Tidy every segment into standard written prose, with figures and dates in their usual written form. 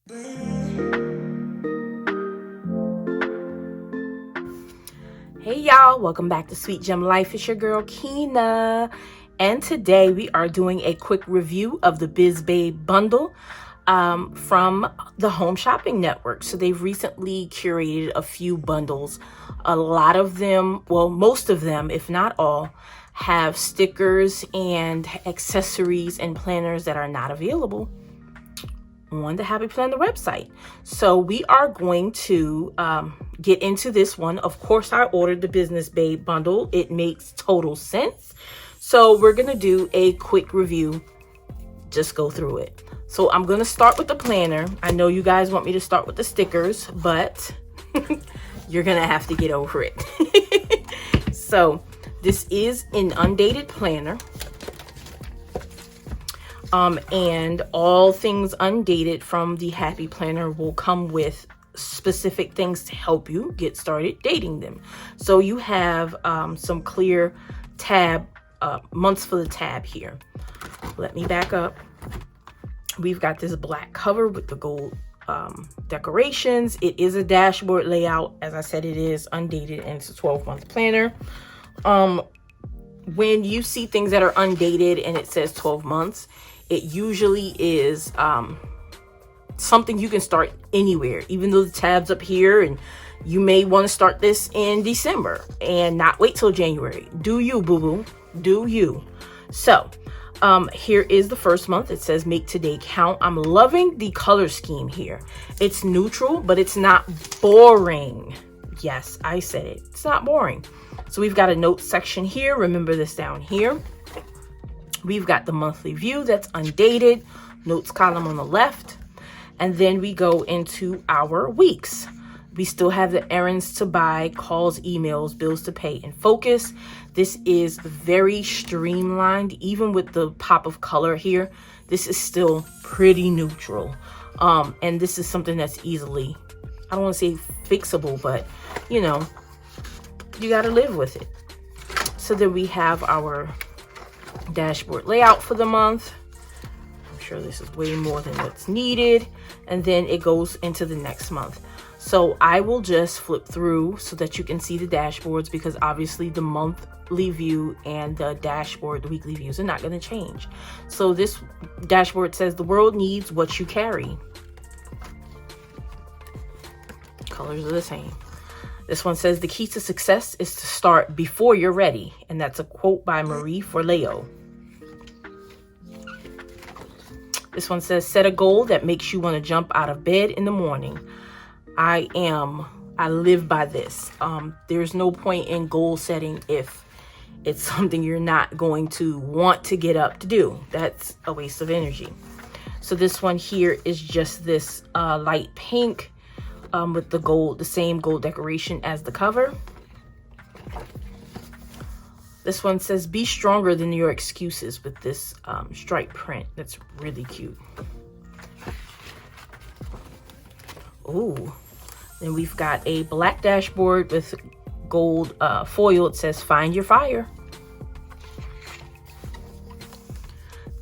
Hey y'all, welcome back to Sweet Gem Life. It's your girl Keena, and today we are doing a quick review of the Biz Babe bundle from the Home Shopping Network. So they've recently curated a few bundles. A lot of them, well, most of them, if not all, have stickers and accessories and planners that are not available on the Happy Planner website. So we are going to get into this one. Of course, I ordered the Business Babe bundle. It makes total sense. So we're going to do a quick review, just go through it. So I'm going to start with the planner. I know you guys want me to start with the stickers, but you're going to have to get over it. So this is an undated planner. And all things undated from the Happy Planner will come with specific things to help you get started dating them. So you have some clear tab, months for the tab here. Let me back up. We've got this black cover with the gold decorations. It is a dashboard layout. As I said, it is undated and it's a 12-month planner. When you see things that are undated and it says 12 months, it usually is something you can start anywhere, even though the tab's up here, and you may want to start this in December and not wait till January. Do you, boo-boo? Do you? So here is the first month. It says make today count. I'm loving the color scheme here. It's neutral, but it's not boring. Yes, I said it. It's not boring. So we've got a notes section here. Remember this down here. We've got the monthly view that's undated, notes column on the left, and then we go into our weeks. We still have the errands to buy, calls, emails, bills to pay, and focus. This is very streamlined, even with the pop of color here. This is still pretty neutral. And this is something that's easily, I don't want to say fixable, but you know, you got to live with it. So then we have our dashboard layout for the month. I'm sure this is way more than what's needed. And then it goes into the next month. So I will just flip through so that you can see the dashboards, because obviously the monthly view and the dashboard, the weekly views, are not going to change. So this dashboard says the world needs what you carry. Colors are the same. This one says the key to success is to start before you're ready. And that's a quote by Marie Forleo. This one says set a goal that makes you want to jump out of bed in the morning. I live by this. There's no point in goal setting if it's something you're not going to want to get up to do. That's a waste of energy. So this one here is just this light pink with the gold, the same gold decoration as the cover. This one says be stronger than your excuses, with this stripe print that's really cute. Ooh, then we've got a black dashboard with gold foil. It says find your fire.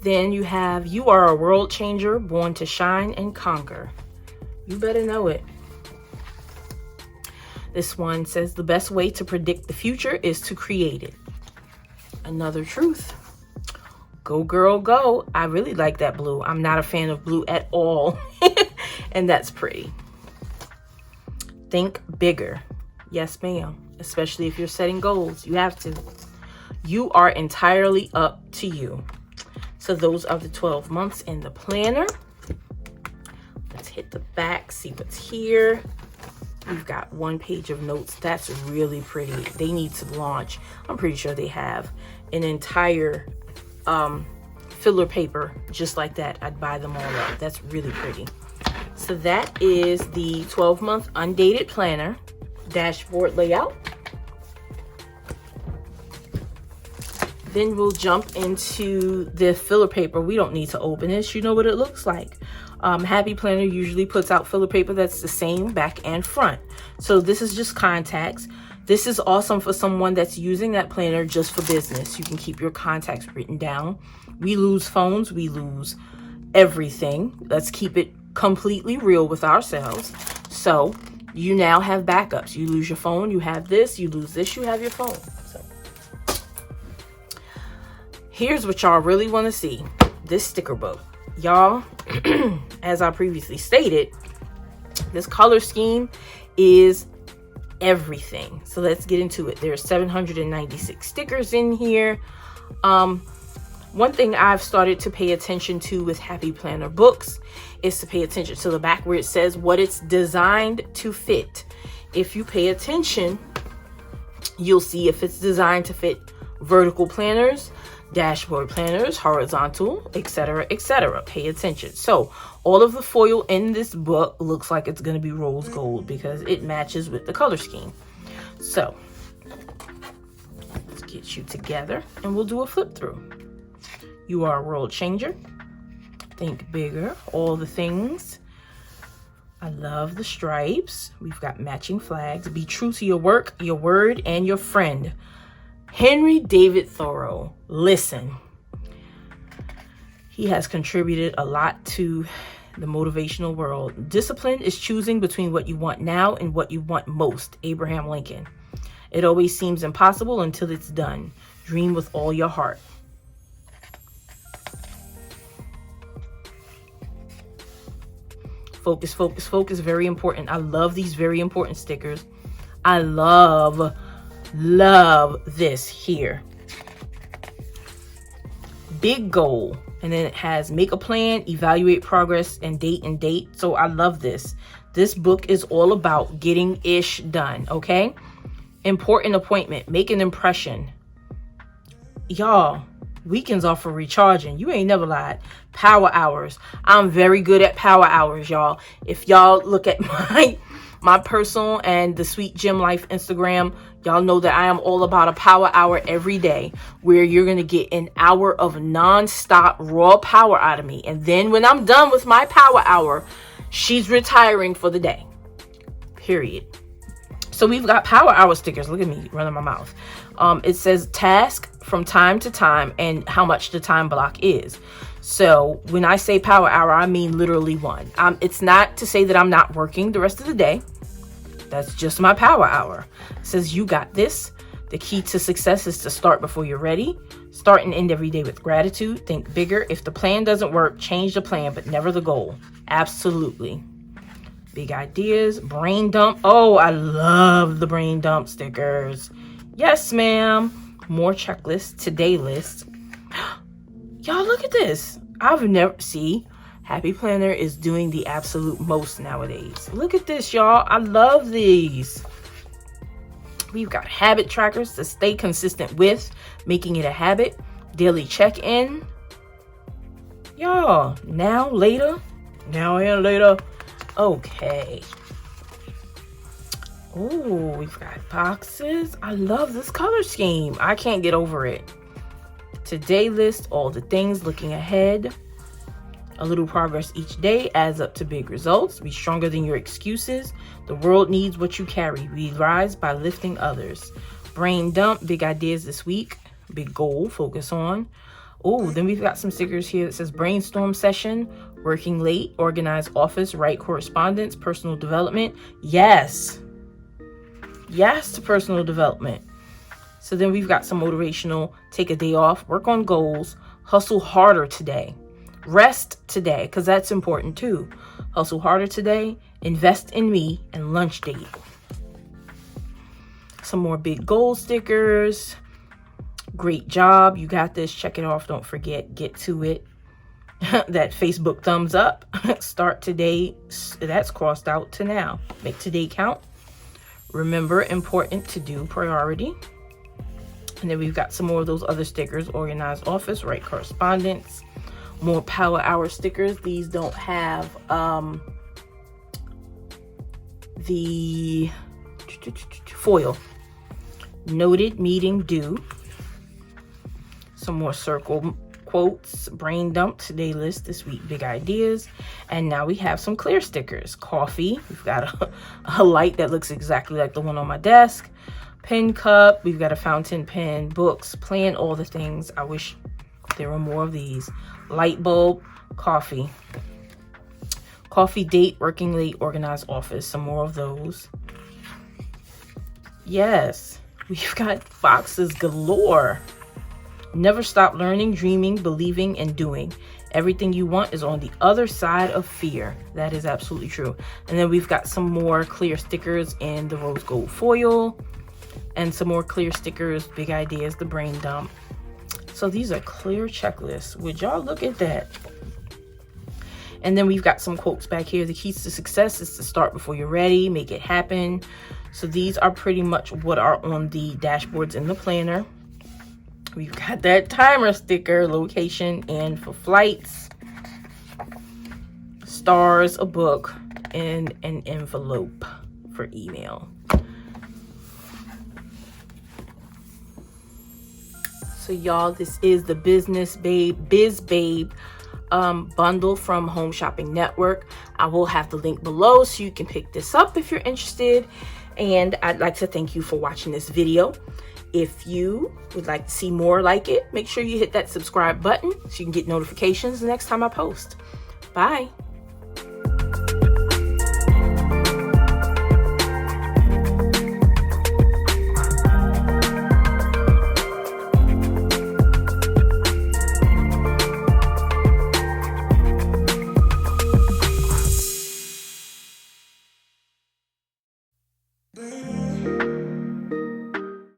Then you have you are a world changer born to shine and conquer. You better know it. This one says the best way to predict the future is to create it. Another truth. Go girl, go. I really like that blue. I'm not a fan of blue at all. And that's pretty. Think bigger. Yes, ma'am. Especially if you're setting goals. You have to. You are entirely up to you. So those are the 12 months in the planner. Let's hit the back, see what's here. We've got one page of notes. That's really pretty. They need to launch. I'm pretty sure they have an entire filler paper just like that. I'd buy them all up. That's really pretty. So that is the 12-month undated planner dashboard layout. Then we'll jump into the filler paper. We don't need to open this. You know what it looks like. Happy Planner usually puts out filler paper that's the same back and front. So this is just contacts. This is awesome for someone that's using that planner just for business. You can keep your contacts written down. We lose phones. We lose everything. Let's keep it completely real with ourselves. So you now have backups. You lose your phone, you have this. You lose this, you have your phone. So here's what y'all really want to see. This sticker book. Y'all, as I previously stated, this color scheme is everything. So let's get into it. There's 796 stickers in here. One thing I've started to pay attention to with Happy Planner books is to pay attention to the back where it says what it's designed to fit. If you pay attention, you'll see if it's designed to fit vertical planners, dashboard planners, horizontal, etc., etc. Pay attention. So all of the foil in this book looks like it's going to be rose gold because it matches with the color scheme. So let's get you together and we'll do a flip through. You are a world changer. Think bigger. All the things. I love the stripes. We've got matching flags. Be true to your work, your word, and your friend. Henry David Thoreau. Listen. He has contributed a lot to the motivational world. Discipline is choosing between what you want now and what you want most. Abraham Lincoln. It always seems impossible until it's done. Dream with all your heart. Focus, focus, focus. Very important. I love these very important stickers. I love this here. Big goal. And then it has make a plan, evaluate progress, and date. So I love this. This book is all about getting ish done. Okay. Important appointment. Make an impression. Y'all, weekends are for recharging. You ain't never lied. Power hours. I'm very good at power hours, y'all. If y'all look at my personal and the SweetGemLife Instagram, y'all know that I am all about a power hour every day where you're going to get an hour of non-stop raw power out of me. And then when I'm done with my power hour, she's retiring for the day. Period. So we've got power hour stickers. Look at me running my mouth. It says task from time to time and how much the time block is. So when I say power hour, I mean literally one. It's not to say that I'm not working the rest of the day. That's just my power hour. It says you got this. The key to success is to start before you're ready. Start and end every day with gratitude. Think bigger. If the plan doesn't work, change the plan, but never the goal. Absolutely. Big ideas. Brain dump. Oh, I love the brain dump stickers. Yes, ma'am. More checklists. Today list. Y'all, look at this. I've never... See, Happy Planner is doing the absolute most nowadays. Look at this, y'all. I love these. We've got habit trackers to stay consistent with, making it a habit. Daily check-in. Y'all, now, later. Now and later. Okay. Oh, we've got boxes. I love this color scheme. I can't get over it. Today list, all the things, looking ahead. A little progress each day adds up to big results. Be stronger than your excuses. The world needs what you carry. We rise by lifting others. Brain dump, big ideas this week. Big goal, focus on. Oh, then we've got some stickers here that says brainstorm session, working late, organize office, write correspondence, personal development. Yes. Yes to personal development. So then we've got some motivational, take a day off, work on goals, hustle harder today, rest today, because that's important too. Hustle harder today, invest in me, and lunch date. Some more big goal stickers. Great job. You got this. Check it off. Don't forget. Get to it. That Facebook thumbs up. Start today. That's crossed out to now. Make today count. Remember, important to do priority. And then we've got some more of those other stickers. Organized office, write correspondence. More power hour stickers. These don't have the foil. Noted, meeting, due. Some more circle quotes. Brain dump, today list this week, big ideas. And now we have some clear stickers. Coffee. We've got a light that looks exactly like the one on my desk. Pen cup. We've got a fountain pen. Books. Plan, all the things. I wish there were more of these. Light bulb. Coffee. Coffee date, working late, organized office. Some more of those. Yes, we've got boxes galore. Never stop learning, dreaming, believing, and doing. Everything you want is on the other side of fear. That is absolutely true. And then we've got some more clear stickers in the rose gold foil. And some more clear stickers, big ideas, the brain dump. So these are clear checklists. Would y'all look at that? And then we've got some quotes back here. The keys to success is to start before you're ready, make it happen. So these are pretty much what are on the dashboards in the planner. We've got that timer sticker, location, and for flights. Stars, a book, and an envelope for email. So y'all, this is the Biz Babe bundle from Home Shopping Network. I will have the link below so you can pick this up if you're interested. And I'd like to thank you for watching this video. If you would like to see more like it, make sure you hit that subscribe button so you can get notifications the next time I post. Bye.